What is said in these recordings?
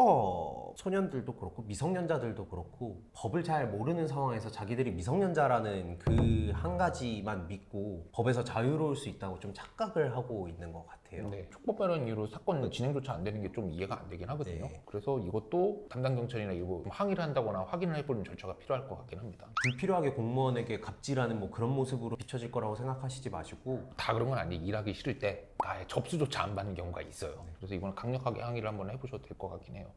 촉법 소년들도 그렇고 미성년자들도 그렇고 법을 잘 모르는 상황에서 자기들이 미성년자라는 그 한 가지만 믿고 법에서 자유로울 수 있다고 좀 착각을 하고 있는 것 같아요. 네, 촉법이라는 이유로 사건 진행조차 안 되는 게 좀 이해가 안 되긴 하거든요. 네. 그래서 이것도 담당 경찰이나 이거 항의를 한다거나 확인을 해보는 절차가 필요할 것 같긴 합니다. 불필요하게 공무원에게 갑질하는 뭐 그런 모습으로 비춰질 거라고 생각하시지 마시고 다 그런 건 아니에요. 일하기 싫을 때 아예 접수조차 안 받는 경우가 있어요. 그래서 이거는 강력하게 항의를 한번 해보셔도 될 것 같긴 해요.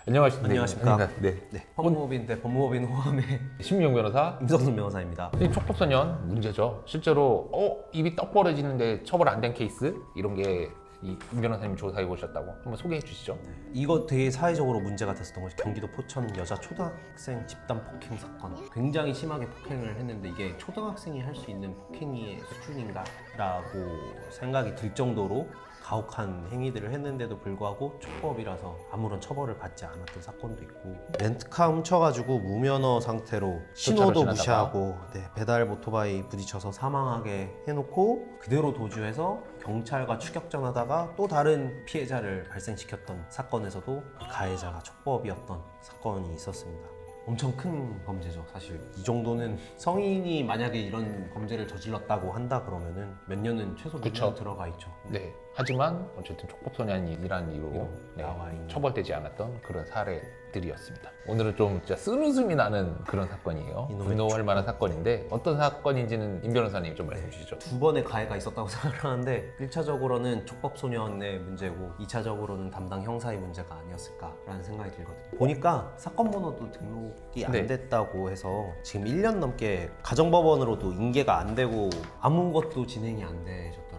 안녕하십니까. 네. 법무법인 대 법무법인 호함의 신민영 변호사. 임성순 변호사입니다. 이 촉법소년 문제죠. 실제로 입이 떡 벌어지는데 처벌 안 된 케이스 이런 게 이 임 변호사님 조사해 보셨다고 한번 소개해 주시죠. 이거 되게 사회적으로 문제가 됐었던 것이 경기도 포천 여자 초등학생 집단 폭행 사건. 굉장히 심하게 폭행을 했는데 이게 초등학생이 할 수 있는 폭행의 수준인가? 라고 생각이 들 정도로 가혹한 행위들을 했는데도 불구하고 촉법이라서 아무런 처벌을 받지 않았던 사건도 있고, 렌트카 훔쳐가지고 무면허 상태로 신호도 지나다가. 무시하고 배달 오토바이 부딪혀서 사망하게 해놓고 그대로 도주해서 경찰과 추격전하다가 또 다른 피해자를 발생시켰던 사건에서도 가해자가 촉법이었던 사건이 있었습니다. 엄청 큰 범죄죠. 사실 이 정도는 성인이 만약에 이런 범죄를 저질렀다고 한다 그러면은 몇 년은 최소 몇 그쵸. 년 들어가 있죠. 네. 하지만 어쨌든 촉법소년이라는 이유로 나와 있는. 처벌되지 않았던 그런 사례들이었습니다. 오늘은 좀 진짜 쓴웃음이 나는 그런 사건이에요. 이놈의 분노할 만한 사건인데 어떤 사건인지는 임 변호사님 좀 말씀해 주시죠. 두 번의 가해가 있었다고 생각하는데 1차적으로는 촉법소년의 문제고 2차적으로는 담당 형사의 문제가 아니었을까라는 생각이 들거든요. 보니까 사건 번호도 등록이 안 네. 됐다고 해서 지금 1년 넘게 가정법원으로도 인계가 안 되고 아무것도 진행이 안 되셨더라고요.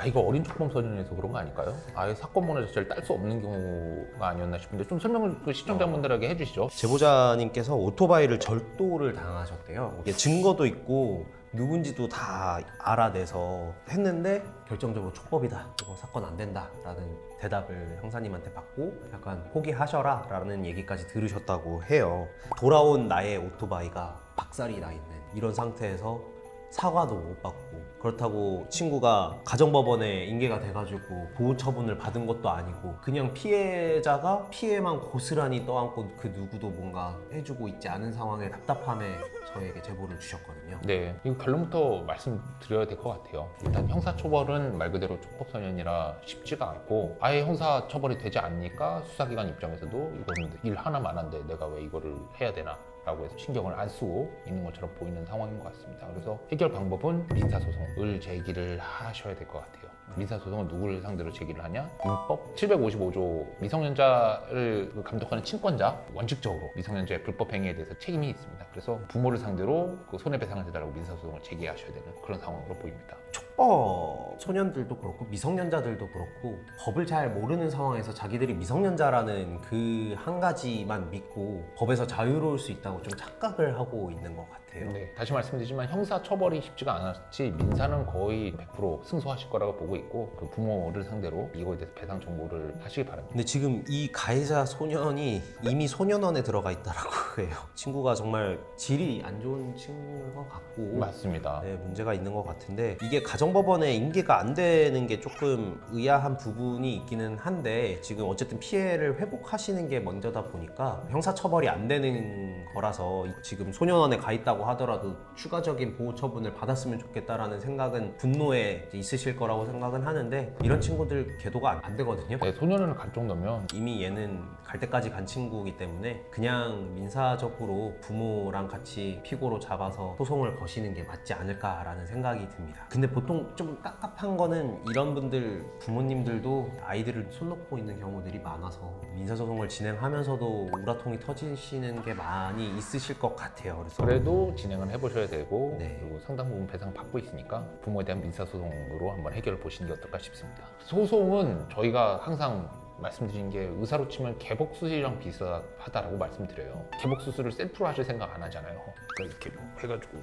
이거 어린 촉법소년에서 그런 거 아닐까요? 아예 사건 번호 자체를 딸 수 없는 경우가 아니었나 싶은데 좀 설명을 그 시청자분들에게 해주시죠. 제보자님께서 오토바이를 절도를 당하셨대요. 이게 증거도 있고 누군지도 다 알아내서 했는데 결정적으로 촉법이다, 이거 사건 안 된다 라는 대답을 형사님한테 받고 약간 포기하셔라 라는 얘기까지 들으셨다고 해요. 돌아온 나의 오토바이가 박살이 나 있는 이런 상태에서 사과도 못 받고, 그렇다고 친구가 가정법원에 인계가 돼가지고 보호 처분을 받은 것도 아니고 그냥 피해자가 피해만 고스란히 떠안고 그 누구도 뭔가 해주고 있지 않은 상황에 답답함에 저에게 제보를 주셨거든요. 네, 이거 결론부터 말씀드려야 될 것 같아요. 일단 형사처벌은 말 그대로 촉법소년이라 쉽지가 않고 아예 형사처벌이 되지 않으니까 수사기관 입장에서도 이거는 일 하나만 한데 내가 왜 이거를 해야 되나 라고 해서 신경을 안 쓰고 있는 것처럼 보이는 상황인 것 같습니다. 그래서 해결 방법은 민사소송을 제기를 하셔야 될 것 같아요. 민사소송은 누구를 상대로 제기를 하냐? 민법 755조 미성년자를 감독하는 친권자, 원칙적으로 미성년자의 불법 행위에 대해서 책임이 있습니다. 그래서 부모를 상대로 그 손해배상을 해달라고 민사소송을 제기하셔야 되는 그런 상황으로 보입니다. 촉법 소년들도 그렇고 미성년자들도 그렇고 법을 잘 모르는 상황에서 자기들이 미성년자라는 그 한 가지만 믿고 법에서 자유로울 수 있다고 좀 착각을 하고 있는 것 같아요. 네, 다시 말씀드리지만 형사 처벌이 쉽지가 않았지 민사는 거의 100% 승소하실 거라고 보고 있고 그 부모를 상대로 이거에 대해서 배상 정보를 하시기 바랍니다. 근데 지금 이 가해자 소년이 이미 소년원에 들어가 있다라고 해요. 친구가 정말 질이 안 좋은 친구인 것 같고 맞습니다. 네, 문제가 있는 것 같은데 이게 가정법원에 인계가 안 되는 게 조금 의아한 부분이 있기는 한데 지금 어쨌든 피해를 회복하시는 게 먼저다 보니까 형사처벌이 안 되는 거라서 지금 소년원에 가 있다고 하더라도 추가적인 보호 처분을 받았으면 좋겠다라는 생각은 분노에 있으실 거라고 생각은 하는데 이런 친구들 계도가 안 되거든요. 네, 소년원을 갈 정도면 이미 얘는 갈 때까지 간 친구이기 때문에 그냥 민사적으로 부모랑 같이 피고로 잡아서 소송을 거시는 게 맞지 않을까라는 생각이 듭니다. 근데 보통 좀 깝깝한 거는 이런 분들 부모님들도 아이들을 손 놓고 있는 경우들이 많아서 민사소송을 진행하면서도 우라통이 터지시는 게 많이 있으실 것 같아요. 그래도 진행을 해보셔야 되고 네. 그리고 상당 부분 배상 받고 있으니까 부모에 대한 민사소송으로 한번 해결을 보시는 게 어떨까 싶습니다. 소송은 저희가 항상 말씀드린 게 의사로 치면 개복수술이랑 비슷하다라고 말씀드려요. 개복수술을 셀프로 하실 생각 안 하잖아요. 이렇게 해가지고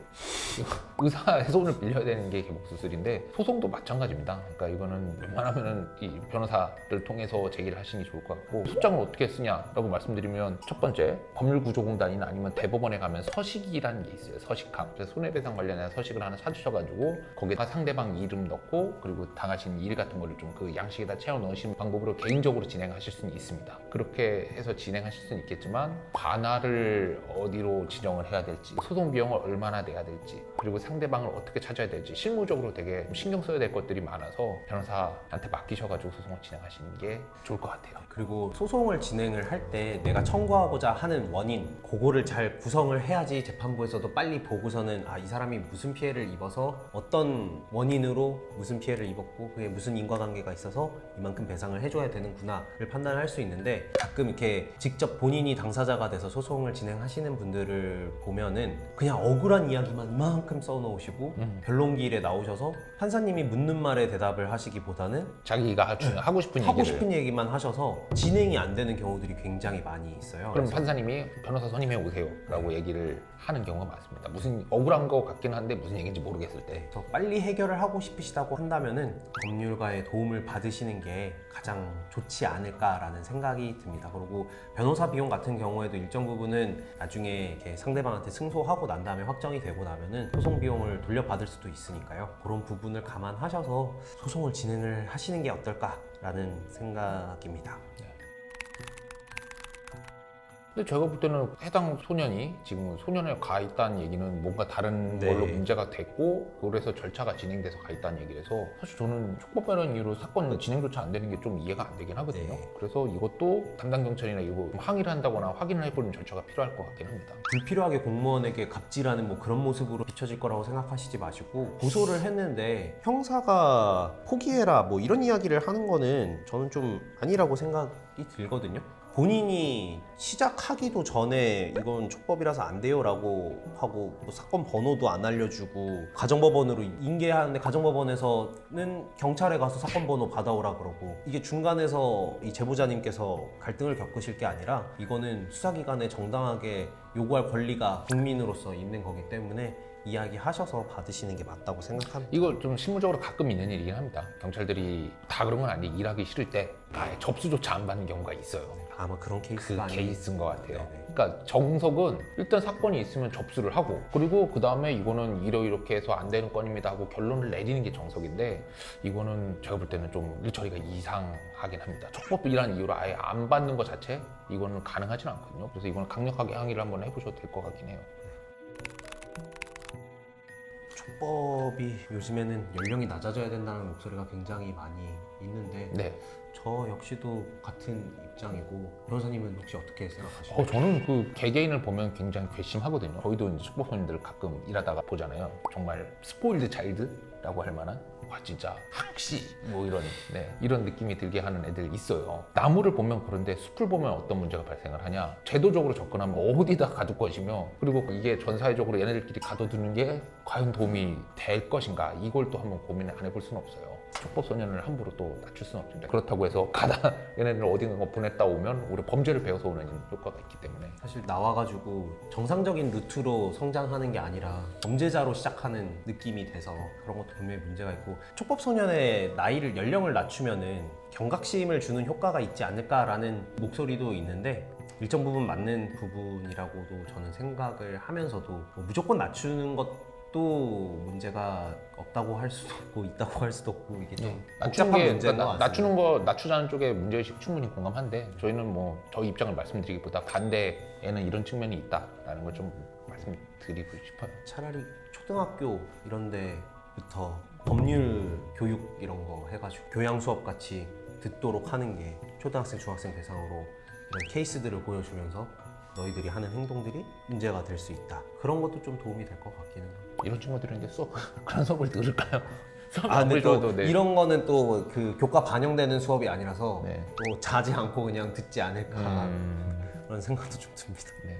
의사의 손을 빌려야 되는 게 개목 수술인데 소송도 마찬가지입니다. 그러니까 이거는 웬만하면은 이 변호사를 통해서 제기를 하시는 게 좋을 것 같고 소장을 어떻게 쓰냐라고 말씀드리면 첫 번째 법률구조공단이나 아니면 대법원에 가면 서식이라는 게 있어요. 서식함. 그래서 손해배상 관련해서 서식을 하나 찾으셔가지고 거기다 상대방 이름 넣고 그리고 당하신 일 같은 거를 좀 그 양식에다 채워 넣으시는 방법으로 개인적으로 진행하실 수는 있습니다. 그렇게 해서 진행하실 수는 있겠지만 관할을 어디로 지정을 해야 될지 소송 비용을 얼마나 내야 될지 그리고 상대방을 어떻게 찾아야 될지 실무적으로 되게 신경 써야 될 것들이 많아서 변호사한테 맡기셔가지고 소송을 진행하시는 게 좋을 것 같아요. 그리고 소송을 진행을 할 때 내가 청구하고자 하는 원인 그거를 잘 구성을 해야지 재판부에서도 빨리 보고서는 아, 이 사람이 무슨 피해를 입어서 어떤 원인으로 무슨 피해를 입었고 그게 무슨 인과관계가 있어서 이만큼 배상을 해줘야 되는구나를 판단할 수 있는데 가끔 이렇게 직접 본인이 당사자가 돼서 소송을 진행하시는 분들을 보면은 그냥 억울한 이야기만 이만큼 써놓으시고 변론기일에 나오셔서 판사님이 묻는 말에 대답을 하시기보다는 자기가 하고 싶은 하고 얘기를 싶은 얘기만 하셔서 진행이 안 되는 경우들이 굉장히 많이 있어요. 그럼 그래서 판사님이 변호사 선임해 오세요 라고 얘기를 하는 경우가 많습니다. 무슨 억울한 거 같긴 한데 무슨 얘기인지 모르겠을 때 더 빨리 해결을 하고 싶으시다고 한다면은 법률가의 도움을 받으시는 게 가장 좋지 않을까라는 생각이 듭니다. 그리고 변호사 비용 같은 경우에도 일정 부분은 나중에 이렇게 상대방한테 승소하고 난 다음에 확정이 되고 나면은 소송 비용을 돌려받을 수도 있으니까요. 그런 부분을 감안하셔서 소송을 진행을 하시는 게 어떨까라는 생각입니다. 근데 제가 볼 때는 해당 소년이 지금 소년에 가 있다는 얘기는 뭔가 다른 네. 걸로 문제가 됐고 그래서 절차가 진행돼서 가 있다는 얘기라서 사실 저는 촉법이라는 이유로 사건 진행조차 안 되는 게 좀 이해가 안 되긴 하거든요. 네. 그래서 이것도 담당 경찰이나 이거 항의를 한다거나 확인을 해보는 절차가 필요할 것 같긴 합니다. 불필요하게 공무원에게 갑질하는 뭐 그런 모습으로 비춰질 거라고 생각하시지 마시고 고소를 했는데 형사가 포기해라 뭐 이런 이야기를 하는 거는 저는 좀 아니라고 생각이 들거든요. 본인이 시작하기도 전에 이건 촉법이라서 안 돼요 라고 하고 뭐 사건 번호도 안 알려주고 가정법원으로 인계하는데 가정법원에서는 경찰에 가서 사건 번호 받아오라 그러고 이게 중간에서 이 제보자님께서 갈등을 겪으실 게 아니라 이거는 수사기관에 정당하게 요구할 권리가 국민으로서 있는 거기 때문에 이야기하셔서 받으시는 게 맞다고 생각합니다. 이거 좀 실무적으로 가끔 있는 일이긴 합니다. 경찰들이 다 그런 건 아닌데 일하기 싫을 때 아예 접수조차 안 받는 경우가 있어요. 아마 그런 그 케이스가 아닌 케이스인 것 같아요. 네네. 그러니까 정석은 일단 사건이 있으면 접수를 하고 그리고 그 다음에 이거는 이렇게 해서 안 되는 건입니다 하고 결론을 내리는 게 정석인데 이거는 제가 볼 때는 좀 일처리가 이상하긴 합니다. 촉법이라는 이유로 아예 안 받는 것 자체 이거는 가능하진 않거든요. 그래서 이거는 강력하게 항의를 한번 해보셔도 될 것 같긴 해요. 촉법이 요즘에는 연령이 낮아져야 된다는 목소리가 굉장히 많이 있는데 네. 저 역시도 같은 입장이고 변호사님은 혹시 어떻게 생각하시나요? 저는 그 개개인을 보면 굉장히 괘씸하거든요. 저희도 이제 촉법소년들 가끔 일하다가 보잖아요. 정말 스포일드 차일드라고 할 만한 와 진짜 학시 뭐 이런 느낌이 들게 하는 애들 있어요. 나무를 보면 그런데 숲을 보면 어떤 문제가 발생을 하냐? 제도적으로 접근하면 어디다 가둘 것이며 그리고 이게 전 사회적으로 얘네들끼리 가둬두는 게 과연 도움이 될 것인가? 이걸 또 한번 고민 안 해볼 수는 없어요. 촉법소년을 함부로 또 낮출 수는 없는데 그렇다고 해서 가다 얘네들 어딘가 보냈다 오면 우리 범죄를 배워서 오는 효과가 있기 때문에 사실 나와가지고 정상적인 루트로 성장하는 게 아니라 범죄자로 시작하는 느낌이 돼서 그런 것도 분명히 문제가 있고 촉법소년의 나이를 연령을 낮추면은 경각심을 주는 효과가 있지 않을까라는 목소리도 있는데 일정 부분 맞는 부분이라고도 저는 생각을 하면서도 뭐 무조건 낮추는 것도 문제가 없다고 할 수도 없고 있다고 할 수도 없고 이게 좀 복잡한 문제인 것 같습니다. 낮추자는 쪽에 문제의식 충분히 공감한데 저희는 뭐 저희 입장을 말씀드리기보다 반대에는 이런 측면이 있다라는 걸 좀 말씀드리고 싶어요. 차라리 초등학교 이런 데부터 법률 교육 이런 거 해가지고 교양 수업 같이 듣도록 하는 게 초등학생, 중학생 대상으로 이런 케이스들을 보여주면서 너희들이 하는 행동들이 문제가 될 수 있다. 그런 것도 좀 도움이 될 것 같기는 합니다. 이런 친구들은 이제 수업 그런 수업을 들을까요? 수업이 아, 근데 아무리 또 좋아도 네. 이런 거는 또 그 교과 반영되는 수업이 아니라서 네. 또 자지 않고 그냥 듣지 않을까 음, 그런 생각도 좀 듭니다. 네.